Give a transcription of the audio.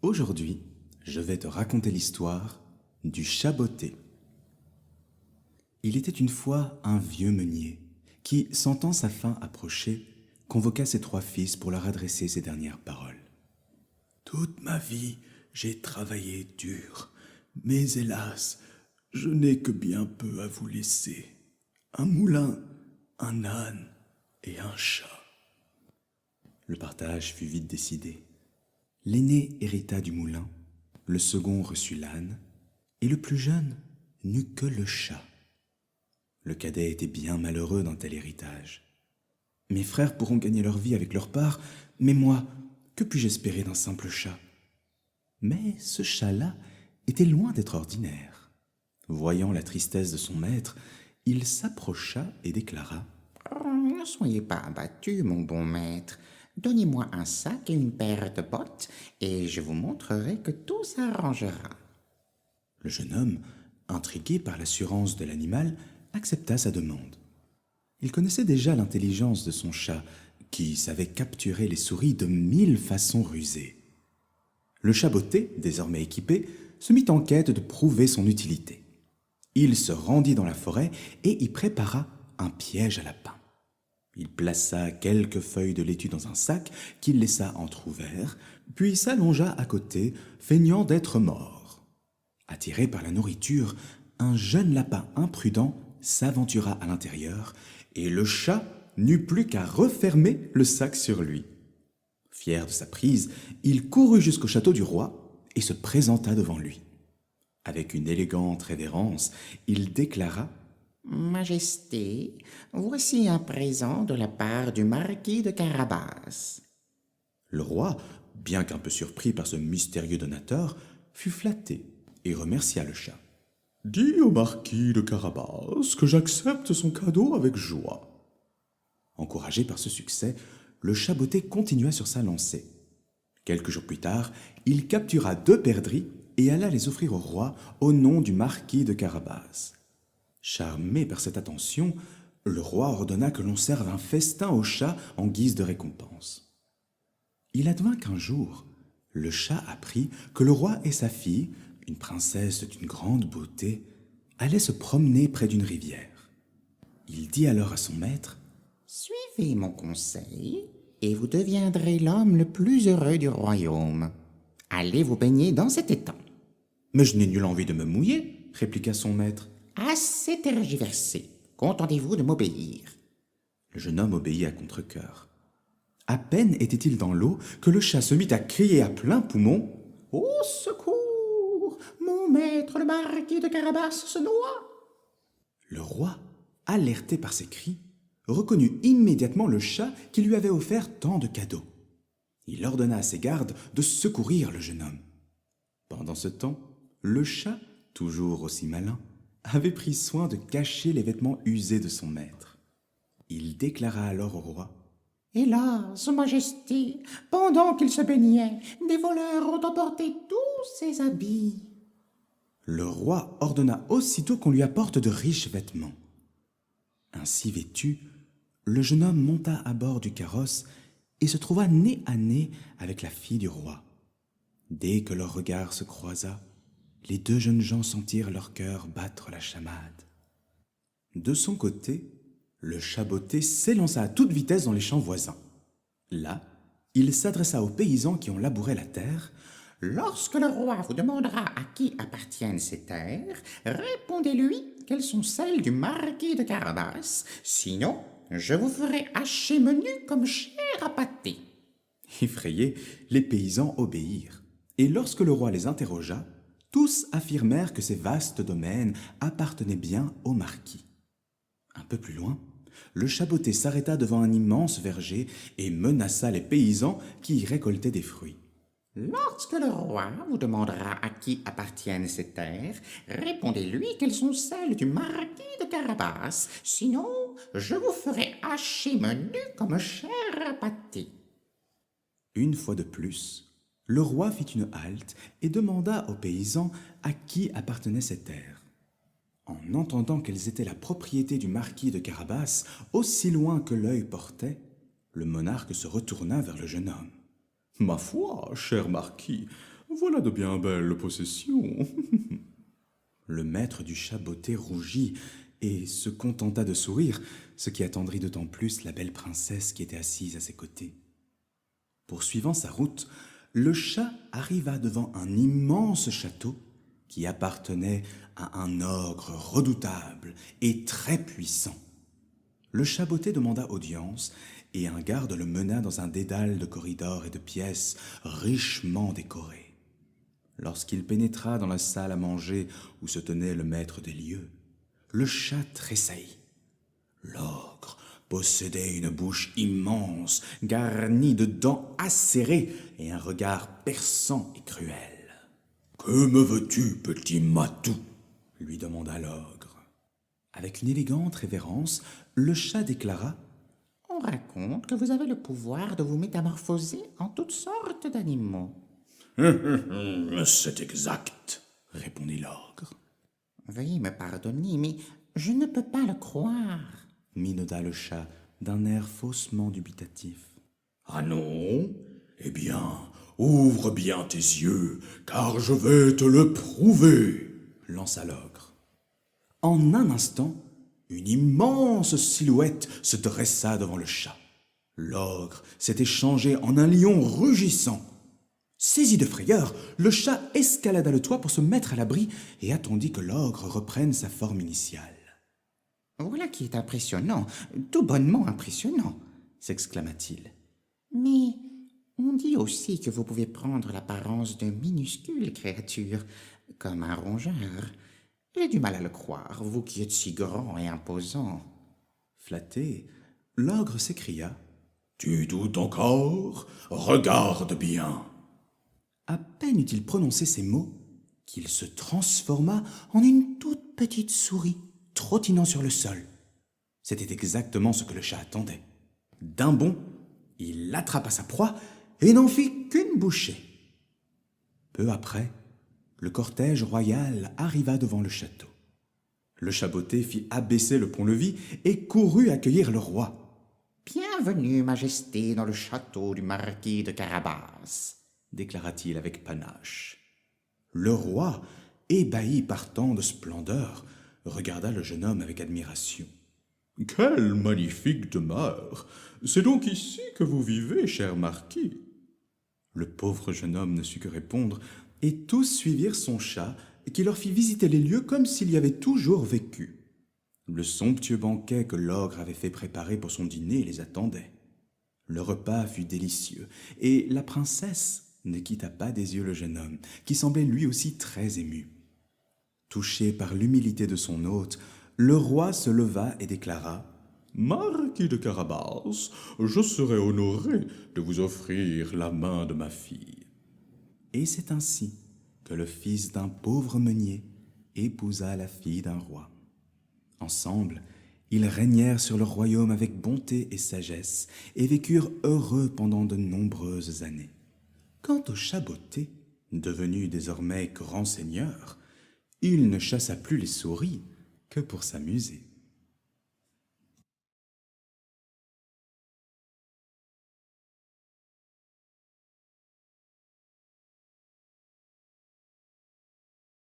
Aujourd'hui, je vais te raconter l'histoire du chat botté. Il était une fois un vieux meunier qui, sentant sa fin approcher, convoqua ses 3 fils pour leur adresser ces dernières paroles. Toute ma vie, j'ai travaillé dur, mais hélas, je n'ai que bien peu à vous laisser. Un moulin, un âne et un chat. Le partage fut vite décidé. L'aîné hérita du moulin, le second reçut l'âne, et le plus jeune n'eut que le chat. Le cadet était bien malheureux d'un tel héritage. Mes frères pourront gagner leur vie avec leur part, mais moi, que puis-je espérer d'un simple chat? Mais ce chat-là était loin d'être ordinaire. Voyant la tristesse de son maître, il s'approcha et déclara « Ne soyez pas abattu, mon bon maître. Donnez-moi un sac et une paire de bottes, et je vous montrerai que tout s'arrangera. » Le jeune homme, intrigué par l'assurance de l'animal, accepta sa demande. Il connaissait déjà l'intelligence de son chat, qui savait capturer les souris de 1000 façons rusées. Le chat botté, désormais équipé, se mit en quête de prouver son utilité. Il se rendit dans la forêt et y prépara un piège à lapin. Il plaça quelques feuilles de laitue dans un sac qu'il laissa entr'ouvert, puis s'allongea à côté, feignant d'être mort. Attiré par la nourriture, un jeune lapin imprudent s'aventura à l'intérieur et le chat n'eut plus qu'à refermer le sac sur lui. Fier de sa prise, il courut jusqu'au château du roi et se présenta devant lui. Avec une élégante révérence, il déclara « Majesté, voici un présent de la part du marquis de Carabas. » Le roi, bien qu'un peu surpris par ce mystérieux donateur, fut flatté et remercia le chat. « Dis au marquis de Carabas que j'accepte son cadeau avec joie. » Encouragé par ce succès, le chat botté continua sur sa lancée. Quelques jours plus tard, il captura 2 perdrix et alla les offrir au roi au nom du marquis de Carabas. Charmé par cette attention, le roi ordonna que l'on serve un festin au chat en guise de récompense. Il advint qu'un jour, le chat apprit que le roi et sa fille, une princesse d'une grande beauté, allaient se promener près d'une rivière. Il dit alors à son maître « Suivez mon conseil, et vous deviendrez l'homme le plus heureux du royaume. Allez vous baigner dans cet étang. » « Mais je n'ai nulle envie de me mouiller, » répliqua son maître. « Assez tergiversé. Contentez-vous de m'obéir. » Le jeune homme obéit à contre-cœur. À peine était-il dans l'eau que le chat se mit à crier à plein poumon. « Au secours! Mon maître, le marquis de Carabas, se noie. » Le roi, alerté par ces cris, reconnut immédiatement le chat qui lui avait offert tant de cadeaux. Il ordonna à ses gardes de secourir le jeune homme. Pendant ce temps, le chat, toujours aussi malin, avait pris soin de cacher les vêtements usés de son maître. Il déclara alors au roi: « Hélas, Majesté, pendant qu'il se baignait, des voleurs ont emporté tous ses habits. » Le roi ordonna aussitôt qu'on lui apporte de riches vêtements. Ainsi vêtu, le jeune homme monta à bord du carrosse et se trouva nez à nez avec la fille du roi. Dès que leur regard se croisa, les 2 jeunes gens sentirent leur cœur battre la chamade. De son côté, le chat botté s'élança à toute vitesse dans les champs voisins. Là, il s'adressa aux paysans qui ont labouré la terre. « Lorsque le roi vous demandera à qui appartiennent ces terres, répondez-lui qu'elles sont celles du marquis de Carabas. Sinon, je vous ferai hacher menu comme chair à pâté. » Effrayés, les paysans obéirent. Et lorsque le roi les interrogea, tous affirmèrent que ces vastes domaines appartenaient bien au marquis. Un peu plus loin, le chat botté s'arrêta devant un immense verger et menaça les paysans qui y récoltaient des fruits. « Lorsque le roi vous demandera à qui appartiennent ces terres, répondez-lui qu'elles sont celles du marquis de Carabas. Sinon, je vous ferai hacher menu comme chair à pâté. » Une fois de plus, le roi fit une halte et demanda aux paysans à qui appartenaient ces terres. En entendant qu'elles étaient la propriété du marquis de Carabas, aussi loin que l'œil portait, le monarque se retourna vers le jeune homme. « Ma foi, cher marquis, Voilà de bien belles possessions. Le maître du chat botté rougit et se contenta de sourire, ce qui attendrit d'autant plus la belle princesse qui était assise à ses côtés. Poursuivant sa route, le chat arriva devant un immense château qui appartenait à un ogre redoutable et très puissant. Le chat botté demanda audience et un garde le mena dans un dédale de corridors et de pièces richement décorées. Lorsqu'il pénétra dans la salle à manger où se tenait le maître des lieux, le chat tressaillit. L'ogre possédait une bouche immense, garnie de dents acérées et un regard perçant et cruel. « Que me veux-tu, petit matou ?» lui demanda l'ogre. Avec une élégante révérence, le chat déclara « On raconte que vous avez le pouvoir de vous métamorphoser en toutes sortes d'animaux. » « C'est exact, » répondit l'ogre. « Veuillez me pardonner, mais je ne peux pas le croire. » minauda le chat d'un air faussement dubitatif. « Ah non? Eh bien, ouvre bien tes yeux, car je vais te le prouver, » lança l'ogre. En un instant, une immense silhouette se dressa devant le chat. L'ogre s'était changé en un lion rugissant. Saisi de frayeur, le chat escalada le toit pour se mettre à l'abri et attendit que l'ogre reprenne sa forme initiale. « Voilà qui est impressionnant, tout bonnement impressionnant, » s'exclama-t-il. « Mais on dit aussi que vous pouvez prendre l'apparence de minuscules créatures, comme un rongeur. J'ai du mal à le croire, vous qui êtes si grand et imposant. » Flatté, l'ogre s'écria « Tu doutes encore? Regarde bien !» À peine eut-il prononcé ces mots qu'il se transforma en une toute petite souris trottinant sur le sol. C'était exactement ce que le chat attendait. D'un bond, il attrapa sa proie et n'en fit qu'une bouchée. Peu après, le cortège royal arriva devant le château. Le chat botté fit abaisser le pont-levis et courut accueillir le roi. « Bienvenue, Majesté, dans le château du marquis de Carabas, » déclara-t-il avec panache. Le roi, ébahi par tant de splendeur, regarda le jeune homme avec admiration. « Quelle magnifique demeure! C'est donc ici que vous vivez, cher marquis ?» Le pauvre jeune homme ne sut que répondre, et tous suivirent son chat, qui leur fit visiter les lieux comme s'il y avait toujours vécu. Le somptueux banquet que l'ogre avait fait préparer pour son dîner les attendait. Le repas fut délicieux, et la princesse ne quitta pas des yeux le jeune homme, qui semblait lui aussi très ému. Touché par l'humilité de son hôte, le roi se leva et déclara « Marquis de Carabas, je serai honoré de vous offrir la main de ma fille. » Et c'est ainsi que le fils d'un pauvre meunier épousa la fille d'un roi. Ensemble, ils régnèrent sur leur royaume avec bonté et sagesse et vécurent heureux pendant de nombreuses années. Quant au chat botté, devenu désormais grand seigneur, il ne chassa plus les souris que pour s'amuser.